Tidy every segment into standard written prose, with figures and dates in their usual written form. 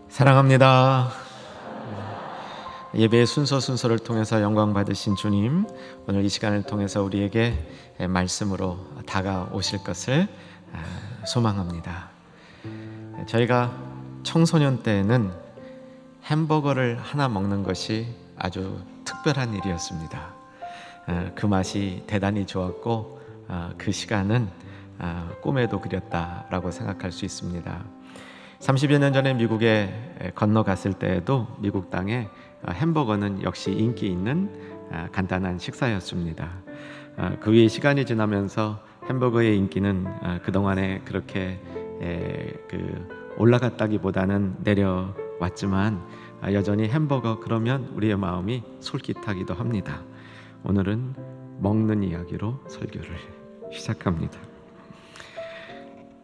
사랑합니다. 예배의 순서를 통해서 영광 받으신 주님, 오늘 이 시간을 통해서 우리에게 말씀으로 다가오실 것을 소망합니다. 저희가 청소년 때에는 햄버거를 하나 먹는 것이 아주 특별한 일이었습니다. 그 맛이 대단히 좋았고 그 시간은 꿈에도 그렸다라고 생각할 수 있습니다. 30여 년 전에 미국에 건너갔을 때에도 미국 땅에 햄버거는 역시 인기 있는 간단한 식사였습니다. 그 위에 시간이 지나면서 햄버거의 인기는 그동안에 그렇게 올라갔다기보다는 내려왔지만 여전히 햄버거 그러면 우리의 마음이 솔깃하기도 합니다. 오늘은 먹는 이야기로 설교를 시작합니다.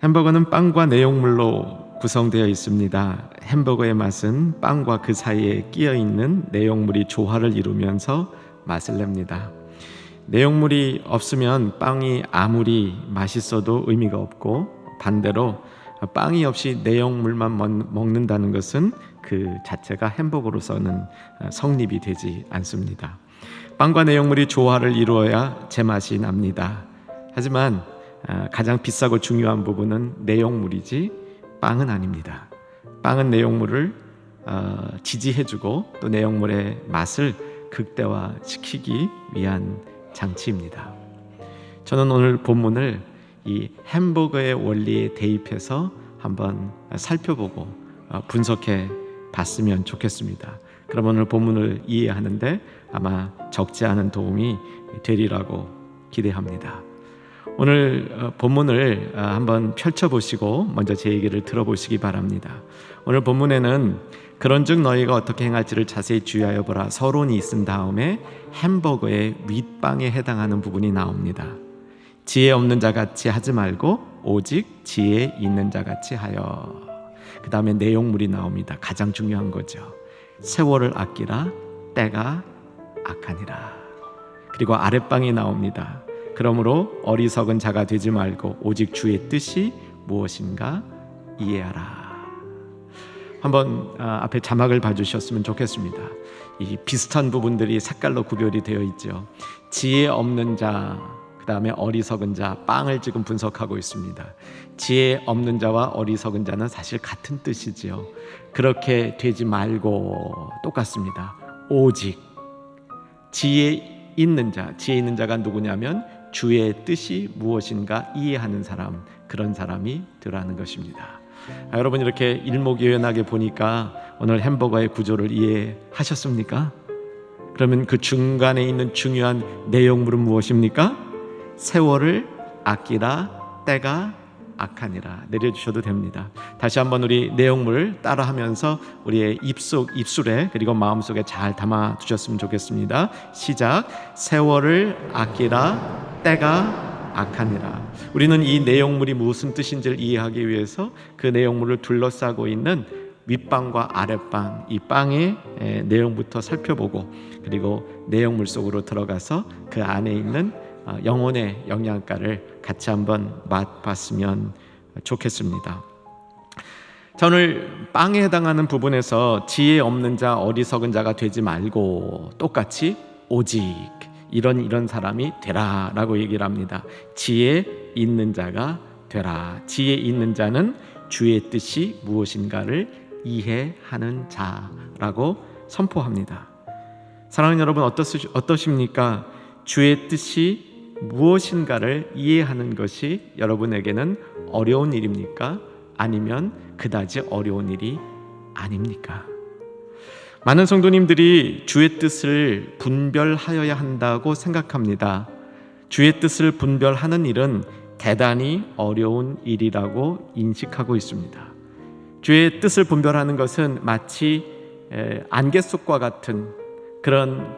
햄버거는 빵과 내용물로 구성되어 있습니다. 햄버거의 맛은 빵과 그 사이에 끼어있는 내용물이 조화를 이루면서 맛을 냅니다. 내용물이 없으면 빵이 아무리 맛있어도 의미가 없고, 반대로 빵이 없이 내용물만 먹는다는 것은 그 자체가 햄버거로서는 성립이 되지 않습니다. 빵과 내용물이 조화를 이루어야 제맛이 납니다. 하지만 가장 비싸고 중요한 부분은 내용물이지 빵은 아닙니다. 빵은 내용물을 지지해주고 또 내용물의 맛을 극대화시키기 위한 장치입니다. 저는 오늘 본문을 이 햄버거의 원리에 대입해서 한번 살펴보고 분석해 봤으면 좋겠습니다. 그럼 오늘 본문을 이해하는데 아마 적지 않은 도움이 되리라고 기대합니다. 오늘 본문을 한번 펼쳐보시고 먼저 제 얘기를 들어보시기 바랍니다. 오늘 본문에는 그런즉 너희가 어떻게 행할지를 자세히 주의하여 보라, 서론이 있은 다음에 햄버거의 윗방에 해당하는 부분이 나옵니다. 지혜 없는 자같이 하지 말고 오직 지혜 있는 자같이 하여. 그 다음에 내용물이 나옵니다. 가장 중요한 거죠. 세월을 아끼라, 때가 악하니라. 그리고 아랫방이 나옵니다. 그러므로 어리석은 자가 되지 말고 오직 주의 뜻이 무엇인가 이해하라. 한번 앞에 자막을 봐주셨으면 좋겠습니다. 이 비슷한 부분들이 색깔로 구별이 되어 있죠. 지혜 없는 자, 그 다음에 어리석은 자, 빵을 지금 분석하고 있습니다. 지혜 없는 자와 어리석은 자는 사실 같은 뜻이지요. 그렇게 되지 말고 똑같습니다. 오직 지혜 있는 자, 지혜 있는 자가 누구냐면 주의 뜻이 무엇인가 이해하는 사람, 그런 사람이 되라는 것입니다. 여러분 이렇게 일목요연하게 보니까 오늘 햄버거의 구조를 이해하셨습니까? 그러면 그 중간에 있는 중요한 내용물은 무엇입니까? 세월을 아끼라, 때가 악하니라. 내려주셔도 됩니다. 다시 한번 우리 내용물 따라하면서 우리의 입술에 그리고 마음속에 잘 담아 두셨으면 좋겠습니다. 시작. 세월을 아끼라, 때가 악하니라. 우리는 이 내용물이 무슨 뜻인지를 이해하기 위해서 그 내용물을 둘러싸고 있는 윗방과 아랫방, 이 빵의 내용부터 살펴보고, 그리고 내용물 속으로 들어가서 그 안에 있는 영혼의 영양가를 같이 한번 맛봤으면 좋겠습니다. 자, 오늘 빵에 해당하는 부분에서 지혜 없는 자, 어리석은 자가 되지 말고 똑같이 오직 이런 사람이 되라 라고 얘기를 합니다. 지혜 있는 자가 되라. 지혜 있는 자는 주의 뜻이 무엇인가를 이해하는 자라고 선포합니다. 사랑하는 여러분, 어떠십니까? 주의 뜻이 무엇인가를 이해하는 것이 여러분에게는 어려운 일입니까? 아니면 그다지 어려운 일이 아닙니까? 많은 성도님들이 주의 뜻을 분별하여야 한다고 생각합니다. 주의 뜻을 분별하는 일은 대단히 어려운 일이라고 인식하고 있습니다. 주의 뜻을 분별하는 것은 마치 안개 속과 같은 그런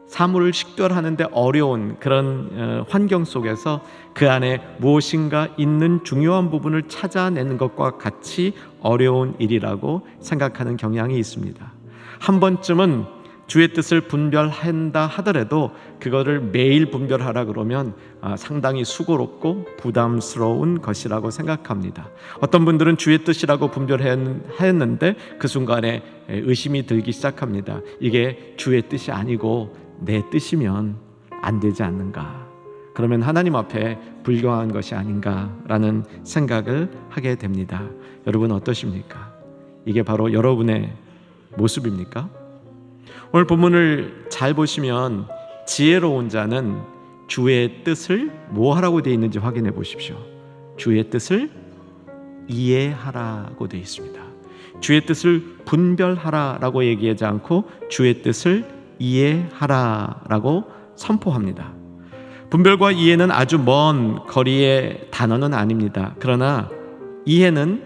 사물을 식별하는데 어려운 그런 환경 속에서 그 안에 무엇인가 있는 중요한 부분을 찾아내는 것과 같이 어려운 일이라고 생각하는 경향이 있습니다. 한 번쯤은 주의 뜻을 분별한다 하더라도 그거를 매일 분별하라 그러면 상당히 수고롭고 부담스러운 것이라고 생각합니다. 어떤 분들은 주의 뜻이라고 분별했는데 그 순간에 의심이 들기 시작합니다. 이게 주의 뜻이 아니고 내 뜻이면 안 되지 않는가? 그러면 하나님 앞에 불경한 것이 아닌가라는 생각을 하게 됩니다. 여러분 어떠십니까? 이게 바로 여러분의 모습입니까? 오늘 본문을 잘 보시면 지혜로운 자는 주의 뜻을 뭐 하라고 되어 있는지 확인해 보십시오. 주의 뜻을 이해하라고 되어 있습니다. 주의 뜻을 분별하라라고 얘기하지 않고 주의 뜻을 이해하라라고 선포합니다. 분별과 이해는 아주 먼 거리의 단어는 아닙니다. 그러나 이해는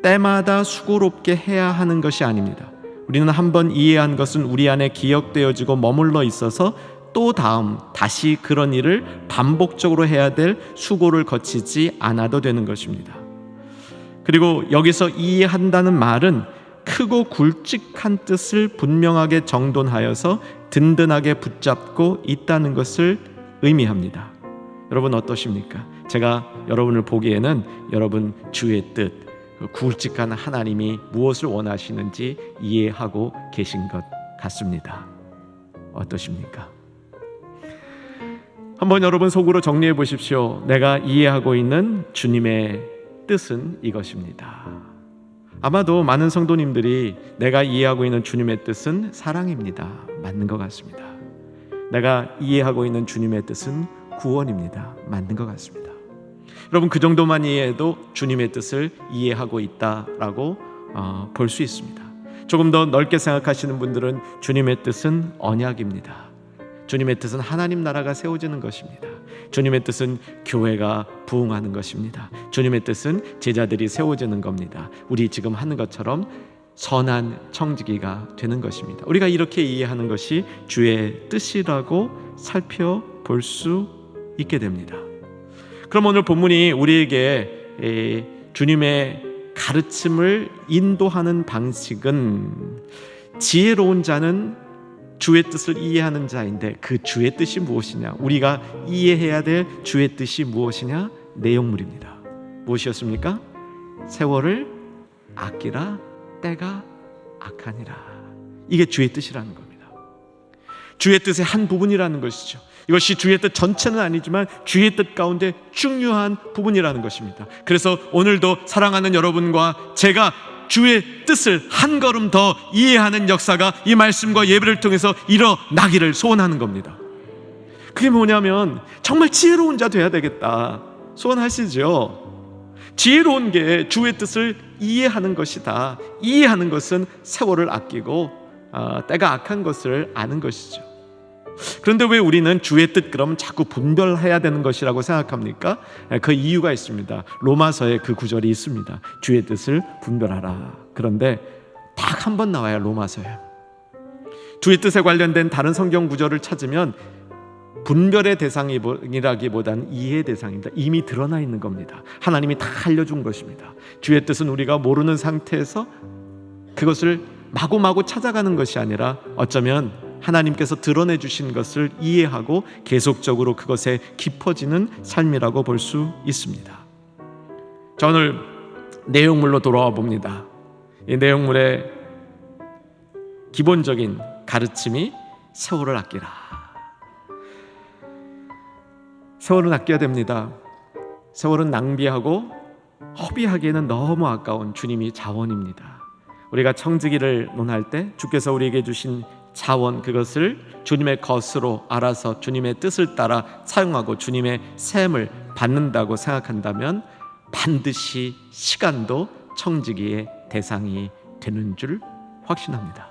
때마다 수고롭게 해야 하는 것이 아닙니다. 우리는 한번 이해한 것은 우리 안에 기억되어지고 머물러 있어서 또 다시 그런 일을 반복적으로 해야 될 수고를 거치지 않아도 되는 것입니다. 그리고 여기서 이해한다는 말은 크고 굵직한 뜻을 분명하게 정돈하여서 든든하게 붙잡고 있다는 것을 의미합니다. 여러분 어떠십니까? 제가 여러분을 보기에는 여러분 주의 뜻, 굵직한 하나님이 무엇을 원하시는지 이해하고 계신 것 같습니다. 어떠십니까? 한번 여러분 속으로 정리해 보십시오. 내가 이해하고 있는 주님의 뜻은 이것입니다. 아마도 많은 성도님들이 내가 이해하고 있는 주님의 뜻은 사랑입니다. 맞는 것 같습니다. 내가 이해하고 있는 주님의 뜻은 구원입니다. 맞는 것 같습니다. 여러분 그 정도만 이해해도 주님의 뜻을 이해하고 있다라고 볼 수 있습니다. 조금 더 넓게 생각하시는 분들은 주님의 뜻은 언약입니다. 주님의 뜻은 하나님 나라가 세워지는 것입니다. 주님의 뜻은 교회가 부흥하는 것입니다. 주님의 뜻은 제자들이 세워지는 겁니다. 우리 지금 하는 것처럼 선한 청지기가 되는 것입니다. 우리가 이렇게 이해하는 것이 주의 뜻이라고 살펴볼 수 있게 됩니다. 그럼 오늘 본문이 우리에게 주님의 가르침을 인도하는 방식은 지혜로운 자는 주의 뜻을 이해하는 자인데 그 주의 뜻이 무엇이냐? 우리가 이해해야 될 주의 뜻이 무엇이냐? 내용물입니다. 무엇이었습니까? 세월을 아끼라 때가 악하니라. 이게 주의 뜻이라는 겁니다. 주의 뜻의 한 부분이라는 것이죠. 이것이 주의 뜻 전체는 아니지만 주의 뜻 가운데 중요한 부분이라는 것입니다. 그래서 오늘도 사랑하는 여러분과 제가 주의 뜻을 한 걸음 더 이해하는 역사가 이 말씀과 예배를 통해서 일어나기를 소원하는 겁니다. 그게 뭐냐면 정말 지혜로운 자 돼야 되겠다 소원하시죠? 지혜로운 게 주의 뜻을 이해하는 것이다. 이해하는 것은 세월을 아끼고 때가 악한 것을 아는 것이죠. 그런데 왜 우리는 주의 뜻 그럼 자꾸 분별해야 되는 것이라고 생각합니까? 그 이유가 있습니다. 로마서에 그 구절이 있습니다. 주의 뜻을 분별하라. 그런데 딱 한 번 나와요. 로마서에 주의 뜻에 관련된 다른 성경 구절을 찾으면 분별의 대상이라기보다는 이해의 대상입니다. 이미 드러나 있는 겁니다. 하나님이 다 알려준 것입니다. 주의 뜻은 우리가 모르는 상태에서 그것을 마구마구 찾아가는 것이 아니라 어쩌면 하나님께서 드러내 주신 것을 이해하고 계속적으로 그것에 깊어지는 삶이라고 볼 수 있습니다. 자, 오늘 내용물로 돌아와 봅니다. 이 내용물의 기본적인 가르침이 세월을 아끼라. 세월은 아껴야 됩니다. 세월은 낭비하고 허비하기에는 너무 아까운 주님이 자원입니다. 우리가 청지기를 논할 때 주께서 우리에게 주신 자원, 그것을 주님의 것으로 알아서 주님의 뜻을 따라 사용하고 주님의 셈을 받는다고 생각한다면 반드시 시간도 청지기의 대상이 되는 줄 확신합니다.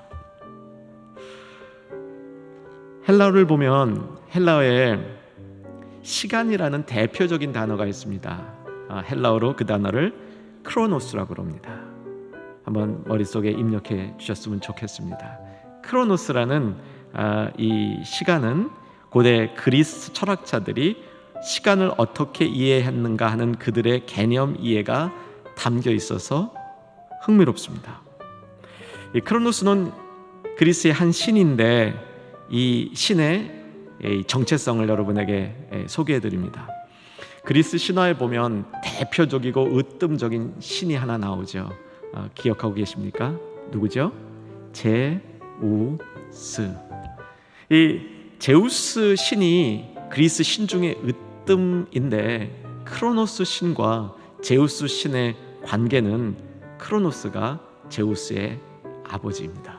헬라어를 보면 헬라어에 시간이라는 대표적인 단어가 있습니다. 헬라어로 그 단어를 크로노스라고 합니다. 한번 머릿속에 입력해 주셨으면 좋겠습니다. 크로노스라는 이 시간은 고대 그리스 철학자들이 시간을 어떻게 이해했는가 하는 그들의 개념 이해가 담겨 있어서 흥미롭습니다. 이 크로노스는 그리스의 한 신인데 이 신의 정체성을 여러분에게 소개해드립니다. 그리스 신화에 보면 대표적이고 으뜸적인 신이 하나 나오죠. 기억하고 계십니까? 누구죠? 제우스. 이 제우스 신이 그리스 신 중에 으뜸인데, 크로노스 신과 제우스 신의 관계는 크로노스가 제우스의 아버지입니다.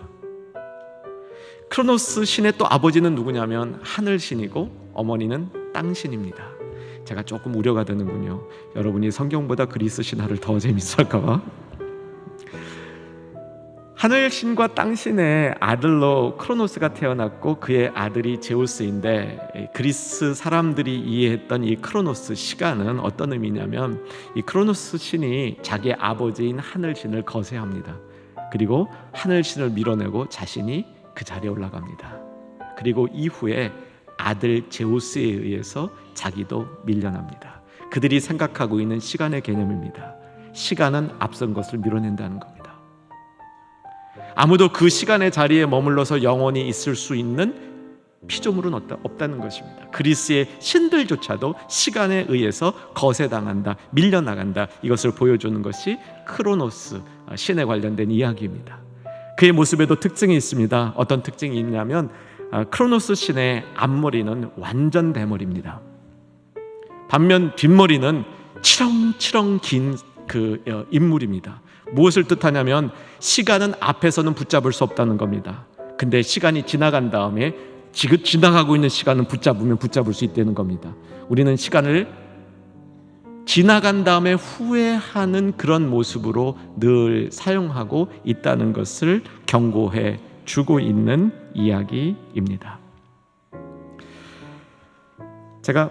크로노스 신의 또 아버지는 누구냐면 하늘신이고 어머니는 땅신입니다. 제가 조금 우려가 되는군요. 여러분이 성경보다 그리스 신화를 더 재밌어할까 봐. 하늘신과 땅신의 아들로 크로노스가 태어났고 그의 아들이 제우스인데, 그리스 사람들이 이해했던 이 크로노스 시간은 어떤 의미냐면, 이 크로노스 신이 자기의 아버지인 하늘신을 거세합니다. 그리고 하늘신을 밀어내고 자신이 그 자리에 올라갑니다. 그리고 이후에 아들 제우스에 의해서 자기도 밀려납니다. 그들이 생각하고 있는 시간의 개념입니다. 시간은 앞선 것을 밀어낸다는 겁니다. 아무도 그 시간의 자리에 머물러서 영원히 있을 수 있는 피조물은 없다는 것입니다. 그리스의 신들조차도 시간에 의해서 거세당한다, 밀려나간다, 이것을 보여주는 것이 크로노스 신에 관련된 이야기입니다. 그의 모습에도 특징이 있습니다. 어떤 특징이 있냐면, 크로노스 신의 앞머리는 완전 대머리입니다. 반면 뒷머리는 치렁치렁 긴 인물입니다. 무엇을 뜻하냐면, 시간은 앞에서는 붙잡을 수 없다는 겁니다. 근데 시간이 지나간 다음에 지금 지나가고 있는 시간은 붙잡으면 붙잡을 수 있다는 겁니다. 우리는 시간을 지나간 다음에 후회하는 그런 모습으로 늘 사용하고 있다는 것을 경고해 주고 있는 이야기입니다. 제가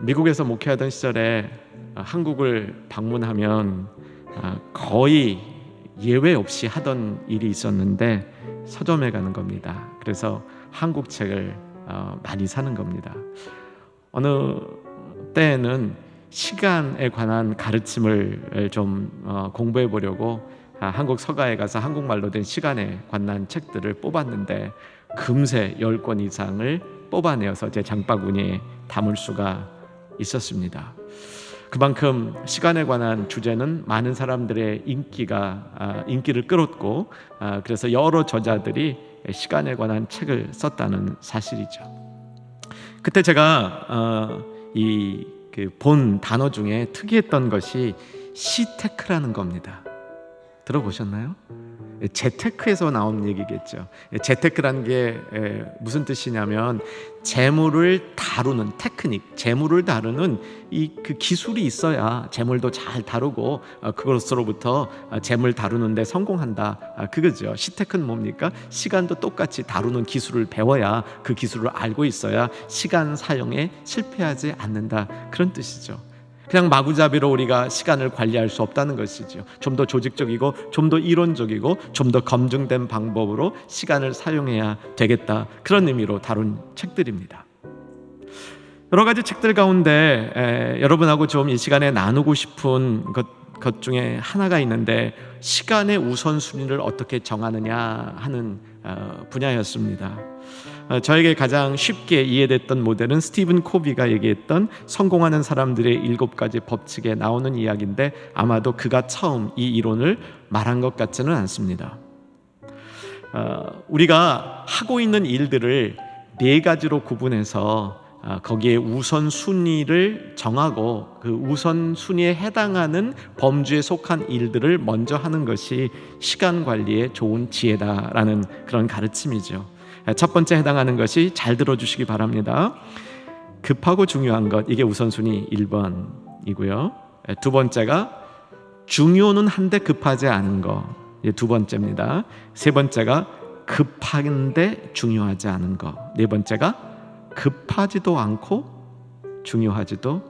미국에서 목회하던 시절에 한국을 방문하면 거의 예외 없이 하던 일이 있었는데, 서점에 가는 겁니다. 그래서 한국 책을 많이 사는 겁니다. 어느 때에는 시간에 관한 가르침을 좀 공부해 보려고 한국 서가에 가서 한국말로 된 시간에 관한 책들을 뽑았는데, 금세 10권 이상을 뽑아내어서 제 장바구니에 담을 수가 있었습니다. 그만큼 시간에 관한 주제는 많은 사람들의 인기를 끌었고, 그래서 여러 저자들이 시간에 관한 책을 썼다는 사실이죠. 그때 제가 본 단어 중에 특이했던 것이 시테크라는 겁니다. 들어보셨나요? 재테크에서 나온 얘기겠죠. 재테크라는 게 무슨 뜻이냐면, 재물을 다루는 테크닉, 재물을 다루는 그 기술이 있어야 재물도 잘 다루고 그것으로부터 재물 다루는데 성공한다, 그거죠. 시테크는 뭡니까? 시간도 똑같이 다루는 기술을 배워야, 그 기술을 알고 있어야 시간 사용에 실패하지 않는다, 그런 뜻이죠. 그냥 마구잡이로 우리가 시간을 관리할 수 없다는 것이죠. 좀 더 조직적이고 좀 더 이론적이고 좀 더 검증된 방법으로 시간을 사용해야 되겠다, 그런 의미로 다룬 책들입니다. 여러 가지 책들 가운데 여러분하고 좀 이 시간에 나누고 싶은 것 중에 하나가 있는데, 시간의 우선순위를 어떻게 정하느냐 하는 분야였습니다. 저에게 가장 쉽게 이해됐던 모델은 스티븐 코비가 얘기했던 성공하는 사람들의 7가지 법칙에 나오는 이야기인데, 아마도 그가 처음 이 이론을 말한 것 같지는 않습니다. 우리가 하고 있는 일들을 4가지로 구분해서 거기에 우선순위를 정하고 그 우선순위에 해당하는 범주에 속한 일들을 먼저 하는 것이 시간 관리에 좋은 지혜다라는 그런 가르침이죠. 첫 번째 해당하는 것이, 잘 들어주시기 바랍니다, 급하고 중요한 것, 이게 우선순위 1번이고요. 두 번째가 중요는 한데 급하지 않은 거, 이게 두 번째입니다. 세 번째가 급한데 중요하지 않은 거, 네 번째가 급하지도 않고 중요하지도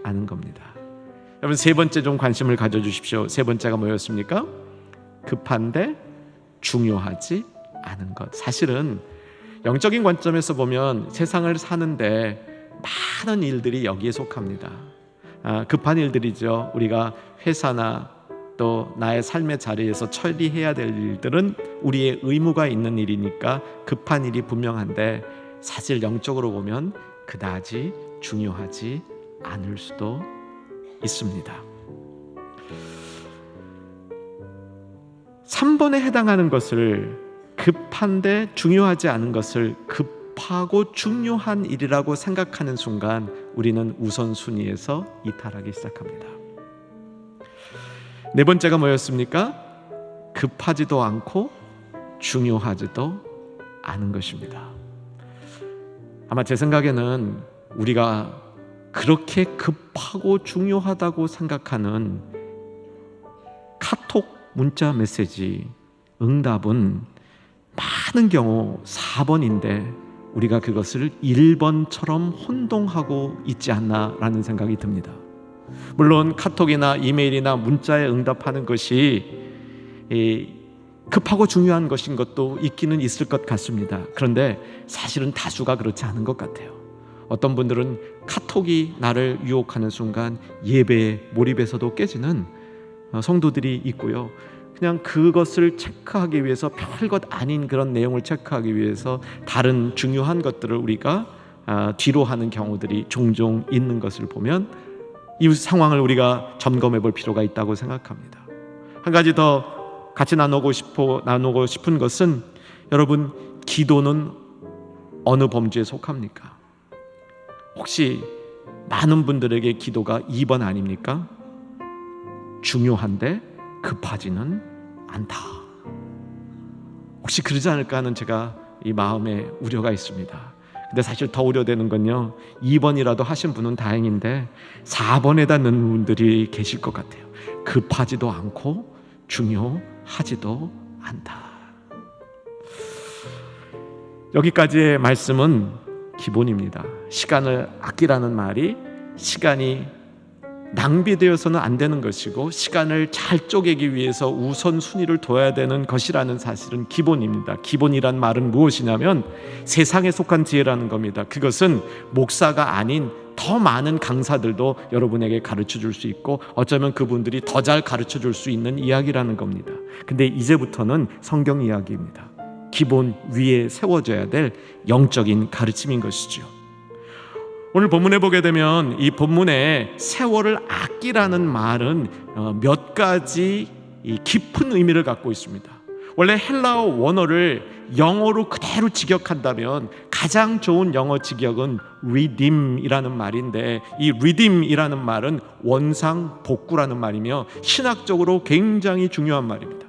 않은 겁니다. 여러분, 세 번째 좀 관심을 가져주십시오. 세 번째가 뭐였습니까? 급한데 중요하지 않은 것. 사실은 영적인 관점에서 보면 세상을 사는데 많은 일들이 여기에 속합니다. 급한 일들이죠. 우리가 회사나 또 나의 삶의 자리에서 처리해야 될 일들은 우리의 의무가 있는 일이니까 급한 일이 분명한데 사실 영적으로 보면 그다지 중요하지 않을 수도 있습니다. 3번에 해당하는 것을 급한데 중요하지 않은 것을 급하고 중요한 일이라고 생각하는 순간 우리는 우선순위에서 이탈하기 시작합니다. 네 번째가 뭐였습니까? 급하지도 않고 중요하지도 않은 것입니다. 아마 제 생각에는 우리가 그렇게 급하고 중요하다고 생각하는 카톡 문자 메시지 응답은 많은 경우 4번인데 우리가 그것을 1번처럼 혼동하고 있지 않나라는 생각이 듭니다. 물론 카톡이나 이메일이나 문자에 응답하는 것이 급하고 중요한 것인 것도 있기는 있을 것 같습니다. 그런데 사실은 다수가 그렇지 않은 것 같아요. 어떤 분들은 카톡이 나를 유혹하는 순간 예배에 몰입해서도 깨지는 성도들이 있고요. 그냥 그것을 체크하기 위해서 별것 아닌 그런 내용을 체크하기 위해서 다른 중요한 것들을 우리가 뒤로 하는 경우들이 종종 있는 것을 보면 이 상황을 우리가 점검해 볼 필요가 있다고 생각합니다. 한 가지 더 같이 나누고 싶은 것은 여러분, 기도는 어느 범주에 속합니까? 혹시 많은 분들에게 기도가 2번 아닙니까? 중요한데 급하지는 않다. 혹시 그러지 않을까 하는 제가 이 마음에 우려가 있습니다. 근데 사실 더 우려되는 건요, 2번이라도 하신 분은 다행인데 4번에다 넣는 분들이 계실 것 같아요. 급하지도 않고 중요하지도 않다. 여기까지의 말씀은 기본입니다. 시간을 아끼라는 말이 시간이 낭비되어서는 안 되는 것이고 시간을 잘 쪼개기 위해서 우선순위를 둬야 되는 것이라는 사실은 기본입니다. 기본이란 말은 무엇이냐면 세상에 속한 지혜라는 겁니다. 그것은 목사가 아닌 더 많은 강사들도 여러분에게 가르쳐 줄 수 있고 어쩌면 그분들이 더 잘 가르쳐 줄 수 있는 이야기라는 겁니다. 근데 이제부터는 성경 이야기입니다. 기본 위에 세워져야 될 영적인 가르침인 것이죠. 오늘 본문에 보게 되면 이 본문에 세월을 아끼라는 말은 몇 가지 깊은 의미를 갖고 있습니다. 원래 헬라어 원어를 영어로 그대로 직역한다면 가장 좋은 영어 직역은 redeem이라는 말인데, 이 redeem이라는 말은 원상복구라는 말이며 신학적으로 굉장히 중요한 말입니다.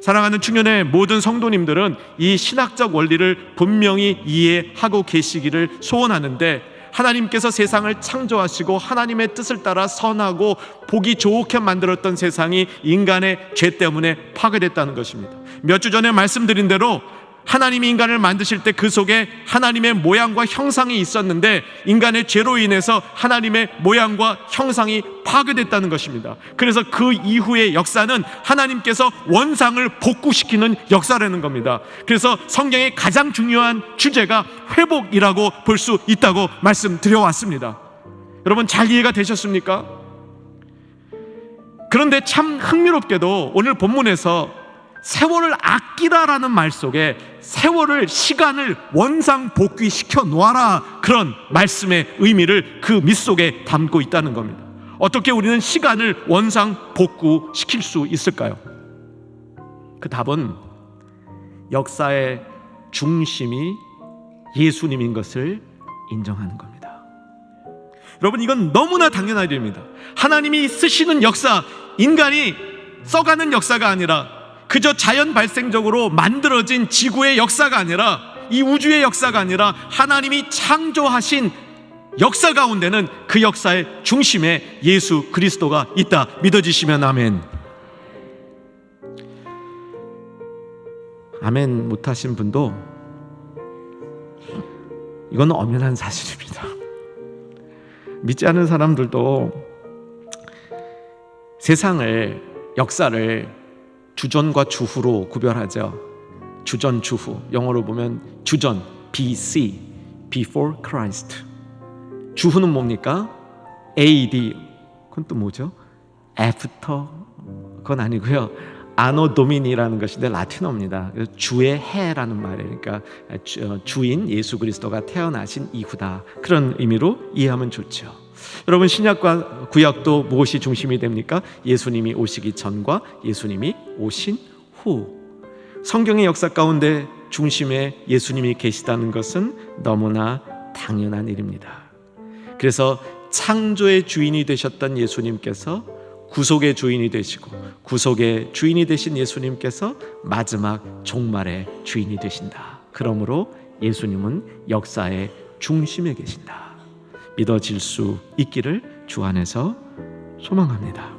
사랑하는 충년의 모든 성도님들은 이 신학적 원리를 분명히 이해하고 계시기를 소원하는데, 하나님께서 세상을 창조하시고 하나님의 뜻을 따라 선하고 보기 좋게 만들었던 세상이 인간의 죄 때문에 파괴됐다는 것입니다. 몇 주 전에 말씀드린 대로 하나님이 인간을 만드실 때 그 속에 하나님의 모양과 형상이 있었는데 인간의 죄로 인해서 하나님의 모양과 형상이 파괴됐다는 것입니다. 그래서 그 이후의 역사는 하나님께서 원상을 복구시키는 역사라는 겁니다. 그래서 성경의 가장 중요한 주제가 회복이라고 볼 수 있다고 말씀드려왔습니다. 여러분, 잘 이해가 되셨습니까? 그런데 참 흥미롭게도 오늘 본문에서 세월을 아끼라라는 말 속에 세월을, 시간을 원상 복귀시켜 놓아라, 그런 말씀의 의미를 그 밑속에 담고 있다는 겁니다. 어떻게 우리는 시간을 원상 복구시킬 수 있을까요? 그 답은 역사의 중심이 예수님인 것을 인정하는 겁니다. 여러분, 이건 너무나 당연한 일입니다. 하나님이 쓰시는 역사, 인간이 써가는 역사가 아니라 그저 자연 발생적으로 만들어진 지구의 역사가 아니라, 이 우주의 역사가 아니라 하나님이 창조하신 역사 가운데는 그 역사의 중심에 예수 그리스도가 있다. 믿어지시면 아멘. 아멘 못하신 분도 이건 엄연한 사실입니다. 믿지 않는 사람들도 세상을, 역사를 주전과 주후로 구별하죠. 주전, 주후. 영어로 보면 주전, BC, Before Christ. 주후는 뭡니까? AD. 그건 또 뭐죠? After 그건 아니고요. 아노 도미니라는 것인데 라틴어입니다. 그래서 주의 해라는 말이에요. 그러니까 주인 예수 그리스도가 태어나신 이후다, 그런 의미로 이해하면 좋죠. 여러분, 신약과 구약도 무엇이 중심이 됩니까? 예수님이 오시기 전과 예수님이 오신 후. 성경의 역사 가운데 중심에 예수님이 계시다는 것은 너무나 당연한 일입니다. 그래서 창조의 주인이 되셨던 예수님께서 구속의 주인이 되시고, 구속의 주인이 되신 예수님께서 마지막 종말의 주인이 되신다. 그러므로 예수님은 역사의 중심에 계신다. 믿어질 수 있기를 주 안에서 소망합니다.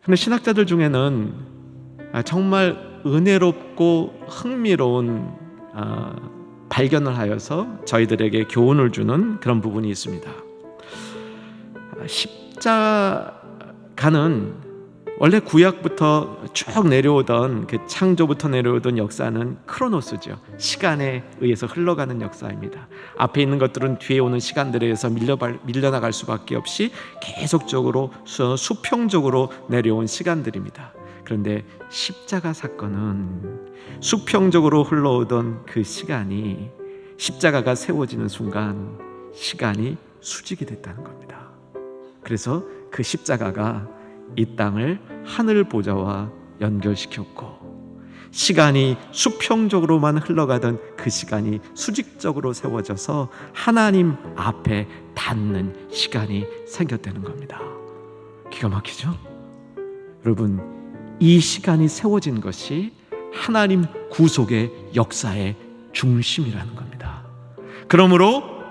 그런데 신학자들 중에는 정말 은혜롭고 흥미로운 발견을 하여서 저희들에게 교훈을 주는 그런 부분이 있습니다. 십자가는 원래 구약부터 쭉 내려오던, 그 창조부터 내려오던 역사는 크로노스죠. 시간에 의해서 흘러가는 역사입니다. 앞에 있는 것들은 뒤에 오는 시간들에 의해서 밀려나갈 수밖에 없이 계속적으로 수평적으로 내려온 시간들입니다. 그런데 십자가 사건은 수평적으로 흘러오던 그 시간이 십자가가 세워지는 순간 시간이 수직이 됐다는 겁니다. 그래서 그 십자가가 이 땅을 하늘 보좌와 연결시켰고, 시간이 수평적으로만 흘러가던 그 시간이 수직적으로 세워져서 하나님 앞에 닿는 시간이 생겼다는 겁니다. 기가 막히죠? 여러분, 이 시간이 세워진 것이 하나님 구속의 역사의 중심이라는 겁니다. 그러므로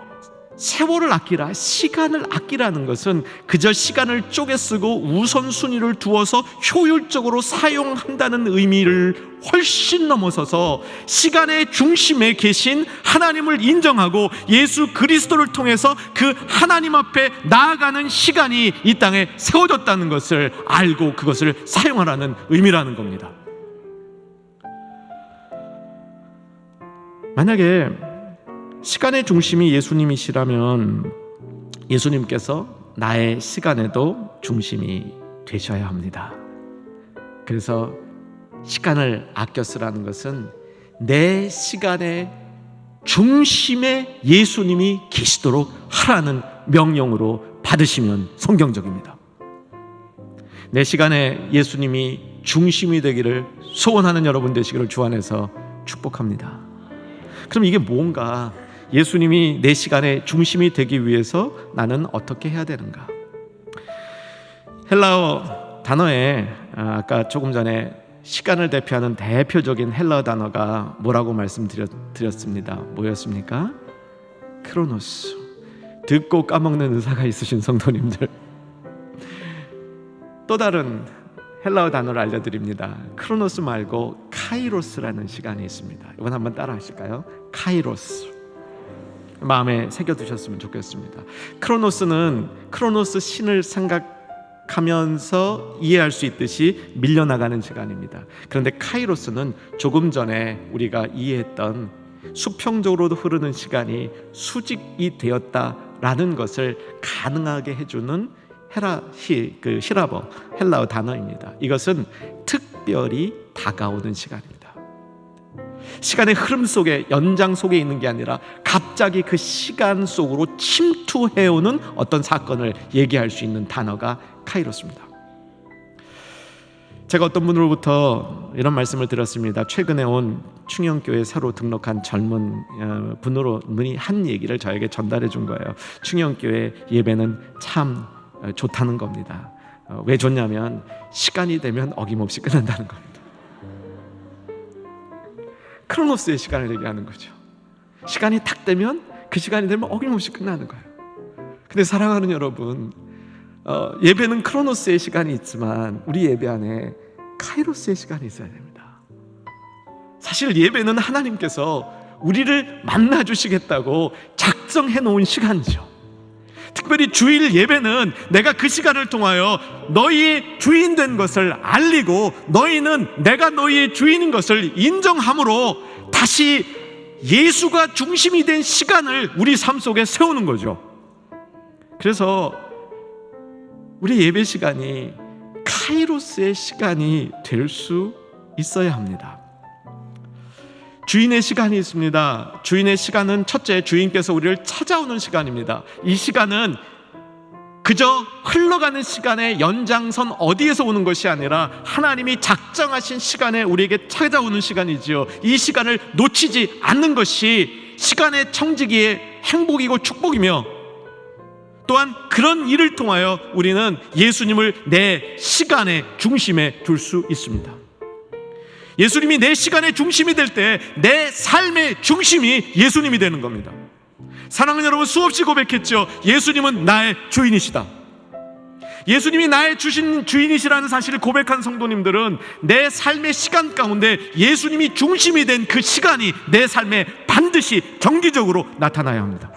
세월을 아끼라, 시간을 아끼라는 것은 그저 시간을 쪼개 쓰고 우선순위를 두어서 효율적으로 사용한다는 의미를 훨씬 넘어서서 시간의 중심에 계신 하나님을 인정하고 예수 그리스도를 통해서 그 하나님 앞에 나아가는 시간이 이 땅에 세워졌다는 것을 알고 그것을 사용하라는 의미라는 겁니다. 만약에 시간의 중심이 예수님이시라면 예수님께서 나의 시간에도 중심이 되셔야 합니다. 그래서 시간을 아껴 쓰라는 것은 내 시간의 중심에 예수님이 계시도록 하라는 명령으로 받으시면 성경적입니다. 내 시간에 예수님이 중심이 되기를 소원하는 여러분 되시기를 주 안에서 축복합니다. 그럼 이게 뭔가, 예수님이 내 시간의 중심이 되기 위해서 나는 어떻게 해야 되는가? 헬라어 단어에 아까 조금 전에 시간을 대표하는 대표적인 헬라어 단어가 뭐라고 말씀드렸습니다. 뭐였습니까? 크로노스. 듣고 까먹는 의사가 있으신 성도님들, 또 다른 헬라어 단어를 알려드립니다. 크로노스 말고 카이로스라는 시간이 있습니다. 이번 한번 따라 하실까요? 카이로스. 마음에 새겨두셨으면 좋겠습니다. 크로노스는 크로노스 신을 생각하면서 이해할 수 있듯이 밀려나가는 시간입니다. 그런데 카이로스는 조금 전에 우리가 이해했던 수평적으로도 흐르는 시간이 수직이 되었다라는 것을 가능하게 해주는 헬라어 단어입니다. 이것은 특별히 다가오는 시간입니다. 시간의 흐름 속에, 연장 속에 있는 게 아니라 갑자기 그 시간 속으로 침투해오는 어떤 사건을 얘기할 수 있는 단어가 카이로스입니다. 제가 어떤 분으로부터 이런 말씀을 들었습니다. 최근에 온 충영교회 새로 등록한 젊은 분이 한 얘기를 저에게 전달해 준 거예요. 충영교회 예배는 참 좋다는 겁니다. 왜 좋냐면 시간이 되면 어김없이 끝난다는 겁니다. 크로노스의 시간을 얘기하는 거죠. 시간이 딱 되면, 그 시간이 되면 어김없이 끝나는 거예요. 근데 사랑하는 여러분, 예배는 크로노스의 시간이 있지만 우리 예배 안에 카이로스의 시간이 있어야 됩니다. 사실 예배는 하나님께서 우리를 만나 주시겠다고 작정해 놓은 시간이죠. 특별히 주일 예배는 내가 그 시간을 통하여 너희의 주인 된 것을 알리고 너희는 내가 너희의 주인인 것을 인정함으로 다시 예수가 중심이 된 시간을 우리 삶 속에 세우는 거죠. 그래서 우리 예배 시간이 카이로스의 시간이 될 수 있어야 합니다. 주인의 시간이 있습니다. 주인의 시간은 첫째, 주인께서 우리를 찾아오는 시간입니다. 이 시간은 그저 흘러가는 시간의 연장선 어디에서 오는 것이 아니라 하나님이 작정하신 시간에 우리에게 찾아오는 시간이지요. 이 시간을 놓치지 않는 것이 시간의 청지기의 행복이고 축복이며, 또한 그런 일을 통하여 우리는 예수님을 내 시간의 중심에 둘 수 있습니다. 예수님이 내 시간의 중심이 될 때 내 삶의 중심이 예수님이 되는 겁니다. 사랑하는 여러분, 수없이 고백했죠. 예수님은 나의 주인이시다. 예수님이 나의 주인이시라는 사실을 고백한 성도님들은 내 삶의 시간 가운데 예수님이 중심이 된 그 시간이 내 삶에 반드시 정기적으로 나타나야 합니다.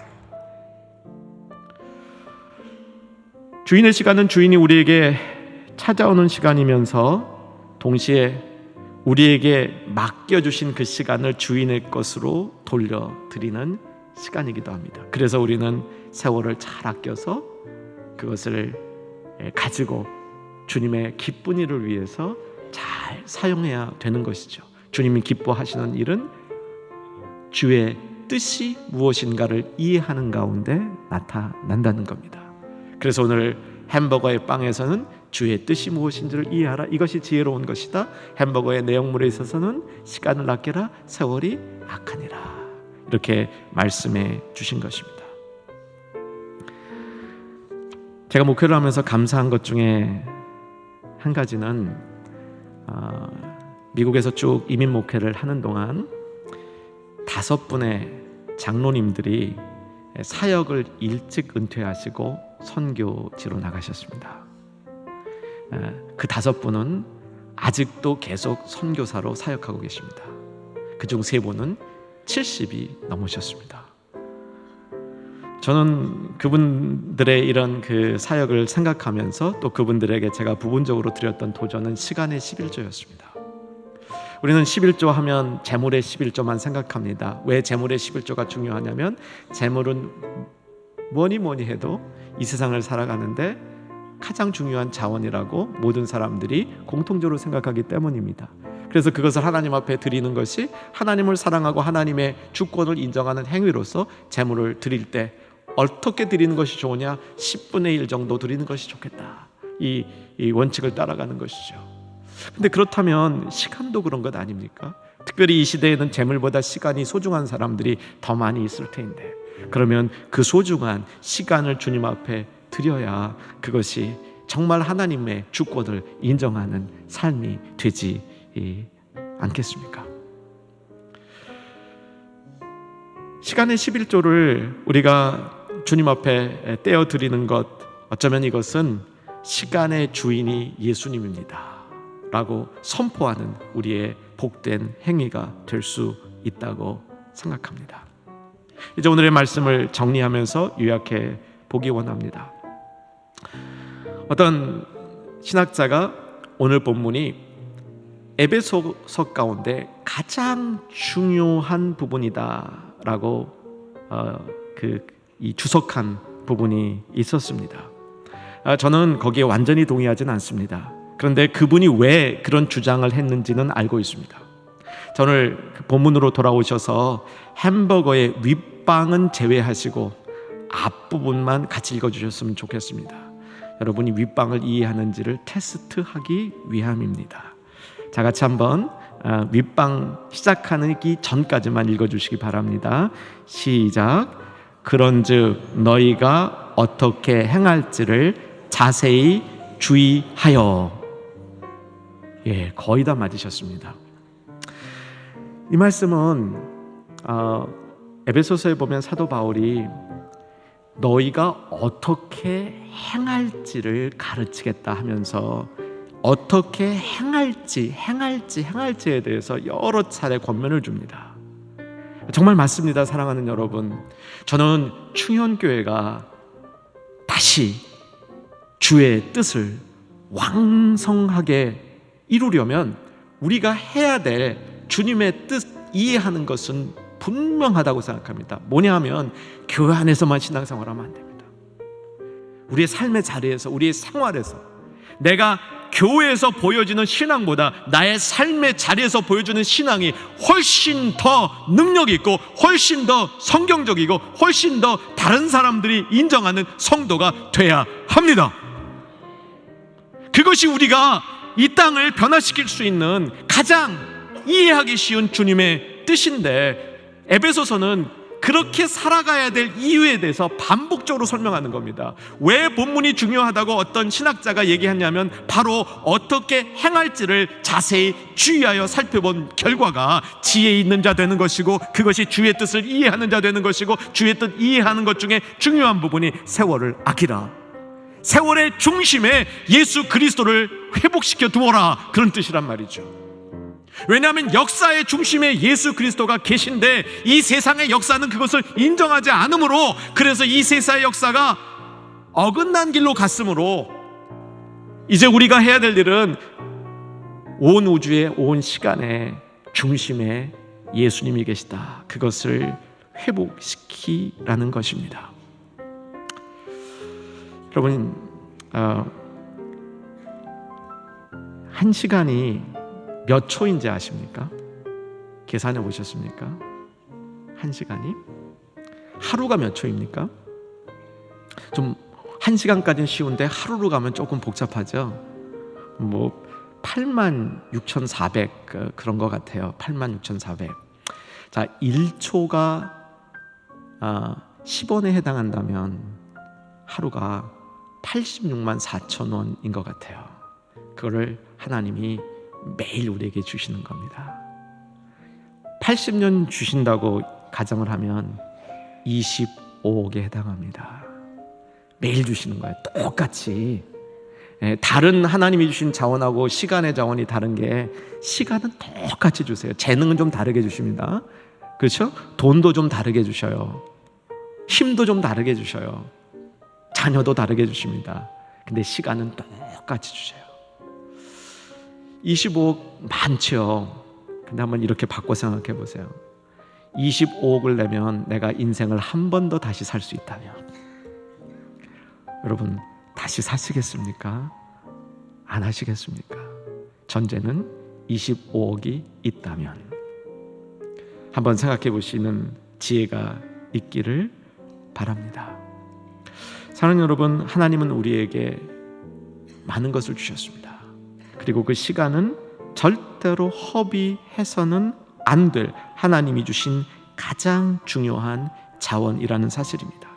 주인의 시간은 주인이 우리에게 찾아오는 시간이면서 동시에 우리에게 맡겨주신 그 시간을 주인의 것으로 돌려드리는 시간이기도 합니다. 그래서 우리는 세월을 잘 아껴서 그것을 가지고 주님의 기쁜 일을 위해서 잘 사용해야 되는 것이죠. 주님이 기뻐하시는 일은 주의 뜻이 무엇인가를 이해하는 가운데 나타난다는 겁니다. 그래서 오늘 햄버거의 빵에서는 주의 뜻이 무엇인지를 이해하라, 이것이 지혜로운 것이다. 햄버거의 내용물에 있어서는 시간을 아끼라, 세월이 악하니라, 이렇게 말씀해 주신 것입니다. 제가 목회를 하면서 감사한 것 중에 한 가지는 미국에서 쭉 이민 목회를 하는 동안 5분의 장로님들이 사역을 일찍 은퇴하시고 선교지로 나가셨습니다. 그 5분은 아직도 계속 선교사로 사역하고 계십니다. 그중 3분은 70이 넘으셨습니다. 저는 그분들의 이런 그 사역을 생각하면서 또 그분들에게 제가 부분적으로 드렸던 도전은 시간의 11조였습니다. 우리는 11조 하면 재물의 11조만 생각합니다. 왜 재물의 11조가 중요하냐면 재물은 뭐니 해도 이 세상을 살아가는데 가장 중요한 자원이라고 모든 사람들이 공통적으로 생각하기 때문입니다. 그래서 그것을 하나님 앞에 드리는 것이 하나님을 사랑하고 하나님의 주권을 인정하는 행위로서 재물을 드릴 때 어떻게 드리는 것이 좋으냐? 10분의 1 정도 드리는 것이 좋겠다, 이 원칙을 따라가는 것이죠. 근데 그렇다면 시간도 그런 것 아닙니까? 특별히 이 시대에는 재물보다 시간이 소중한 사람들이 더 많이 있을 텐데, 그러면 그 소중한 시간을 주님 앞에 드려야 그것이 정말 하나님의 주권을 인정하는 삶이 되지 않겠습니까? 시간의 11조를 우리가 주님 앞에 떼어 드리는 것, 어쩌면 이것은 시간의 주인이 예수님입니다 라고 선포하는 우리의 복된 행위가 될 수 있다고 생각합니다. 이제 오늘의 말씀을 정리하면서 요약해 보기 원합니다. 어떤 신학자가 오늘 본문이 에베소서 가운데 가장 중요한 부분이다 라고 이 주석한 부분이 있었습니다. 저는 거기에 완전히 동의하지는 않습니다. 그런데 그분이 왜 그런 주장을 했는지는 알고 있습니다. 저는 본문으로 돌아오셔서 햄버거의 윗방은 제외하시고 앞부분만 같이 읽어주셨으면 좋겠습니다. 여러분이 윗방을 이해하는지를 테스트하기 위함입니다. 자, 같이 한번 윗방 시작하기 전까지만 읽어주시기 바랍니다. 시작. 그런즉 너희가 어떻게 행할지를 자세히 주의하여. 거의 다 맞으셨습니다. 이 말씀은 에베소서에 보면 사도 바울이 너희가 어떻게 행할지를 가르치겠다 하면서 어떻게 행할지에 대해서 여러 차례 권면을 줍니다. 정말 맞습니다. 사랑하는 여러분, 저는 충현교회가 다시 주의 뜻을 왕성하게 이루려면 우리가 해야 될 주님의 뜻 이해하는 것은 분명하다고 생각합니다. 뭐냐 하면 교회 안에서만 신앙생활하면 안 됩니다. 우리의 삶의 자리에서, 우리의 생활에서 내가 교회에서 보여지는 신앙보다 나의 삶의 자리에서 보여주는 신앙이 훨씬 더 능력 있고 훨씬 더 성경적이고 훨씬 더 다른 사람들이 인정하는 성도가 돼야 합니다. 그것이 우리가 이 땅을 변화시킬 수 있는 가장 이해하기 쉬운 주님의 뜻인데, 에베소서는 그렇게 살아가야 될 이유에 대해서 반복적으로 설명하는 겁니다. 왜 본문이 중요하다고 어떤 신학자가 얘기했냐면, 바로 어떻게 행할지를 자세히 주의하여 살펴본 결과가 지혜 있는 자 되는 것이고, 그것이 주의 뜻을 이해하는 자 되는 것이고, 주의 뜻 이해하는 것 중에 중요한 부분이 세월을 아끼라, 세월의 중심에 예수 그리스도를 회복시켜 두어라, 그런 뜻이란 말이죠. 왜냐하면 역사의 중심에 예수 그리스도가 계신데 이 세상의 역사는 그것을 인정하지 않으므로, 그래서 이 세상의 역사가 어긋난 길로 갔으므로 이제 우리가 해야 될 일은 온 우주의 온 시간의 중심에 예수님이 계시다, 그것을 회복시키라는 것입니다. 여러분, 한 시간이 몇 초인지 아십니까? 계산해 보셨습니까? 한 시간이? 하루가 몇 초입니까? 좀 한 시간까지는 쉬운데 하루로 가면 조금 복잡하죠. 86,400 그런 것 같아요. 86,400. 자, 1초가 10원에 해당한다면 하루가 864,000원인 것 같아요. 그거를 하나님이 매일 우리에게 주시는 겁니다. 80년 주신다고 가정을 하면 25억에 해당합니다. 매일 주시는 거예요. 똑같이. 다른 하나님이 주신 자원하고 시간의 자원이 다른 게, 시간은 똑같이 주세요. 재능은 좀 다르게 주십니다. 그렇죠? 돈도 좀 다르게 주셔요. 힘도 좀 다르게 주셔요. 자녀도 다르게 주십니다. 근데 시간은 똑같이 주셔요. 25억 많죠. 근데 한번 이렇게 바꿔 생각해 보세요. 25억을 내면 내가 인생을 한 번 더 다시 살 수 있다면, 여러분 다시 사시겠습니까? 안 하시겠습니까? 전제는 25억이 있다면. 한번 생각해 보시는 지혜가 있기를 바랍니다. 사랑하는 여러분, 하나님은 우리에게 많은 것을 주셨습니다. 그리고 그 시간은 절대로 허비해서는 안 될 하나님이 주신 가장 중요한 자원이라는 사실입니다.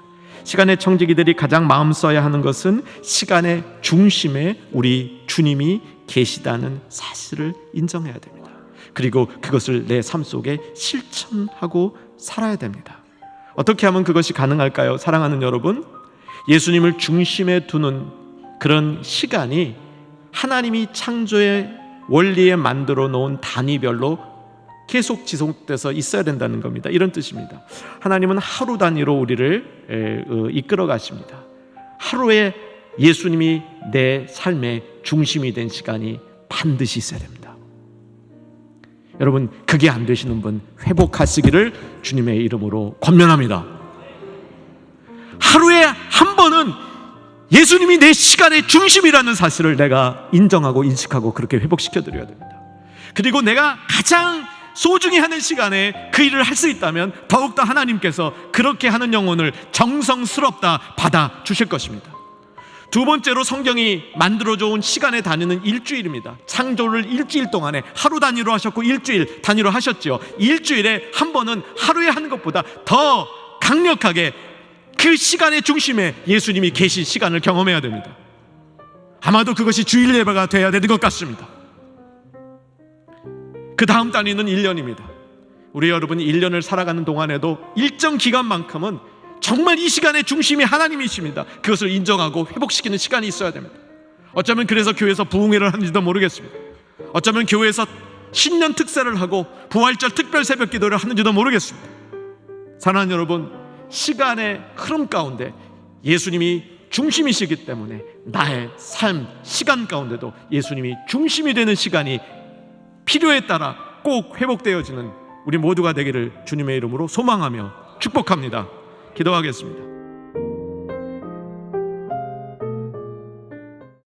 시간의 청지기들이 가장 마음 써야 하는 것은 시간의 중심에 우리 주님이 계시다는 사실을 인정해야 됩니다. 그리고 그것을 내 삶 속에 실천하고 살아야 됩니다. 어떻게 하면 그것이 가능할까요? 사랑하는 여러분, 예수님을 중심에 두는 그런 시간이 하나님이 창조의 원리에 만들어 놓은 단위별로 계속 지속돼서 있어야 된다는 겁니다. 이런 뜻입니다. 하나님은 하루 단위로 우리를 이끌어 가십니다. 하루에 예수님이 내 삶의 중심이 된 시간이 반드시 있어야 됩니다. 여러분, 그게 안 되시는 분 회복하시기를 주님의 이름으로 권면합니다. 하루에 한 번은 예수님이 내 시간의 중심이라는 사실을 내가 인정하고 인식하고 그렇게 회복시켜 드려야 됩니다. 그리고 내가 가장 소중히 하는 시간에 그 일을 할 수 있다면 더욱더 하나님께서 그렇게 하는 영혼을 정성스럽다 받아 주실 것입니다. 두 번째로 성경이 만들어져 온 시간의 단위는 일주일입니다. 창조를 일주일 동안에 하루 단위로 하셨고 일주일 단위로 하셨죠. 일주일에 한 번은 하루에 하는 것보다 더 강력하게 그 시간의 중심에 예수님이 계신 시간을 경험해야 됩니다. 아마도 그것이 주일 예배가 되어야 되는 것 같습니다. 그 다음 단위는 1년입니다. 우리 여러분이 1년을 살아가는 동안에도 일정 기간만큼은 정말 이 시간의 중심이 하나님이십니다. 그것을 인정하고 회복시키는 시간이 있어야 됩니다. 어쩌면 그래서 교회에서 부흥회를 하는지도 모르겠습니다. 어쩌면 교회에서 신년 특세를 하고 부활절 특별 새벽 기도를 하는지도 모르겠습니다. 사랑하는 여러분, 시간의 흐름 가운데 예수님이 중심이시기 때문에 나의 삶, 시간 가운데도 예수님이 중심이 되는 시간이 필요에 따라 꼭 회복되어지는 우리 모두가 되기를 주님의 이름으로 소망하며 축복합니다. 기도하겠습니다.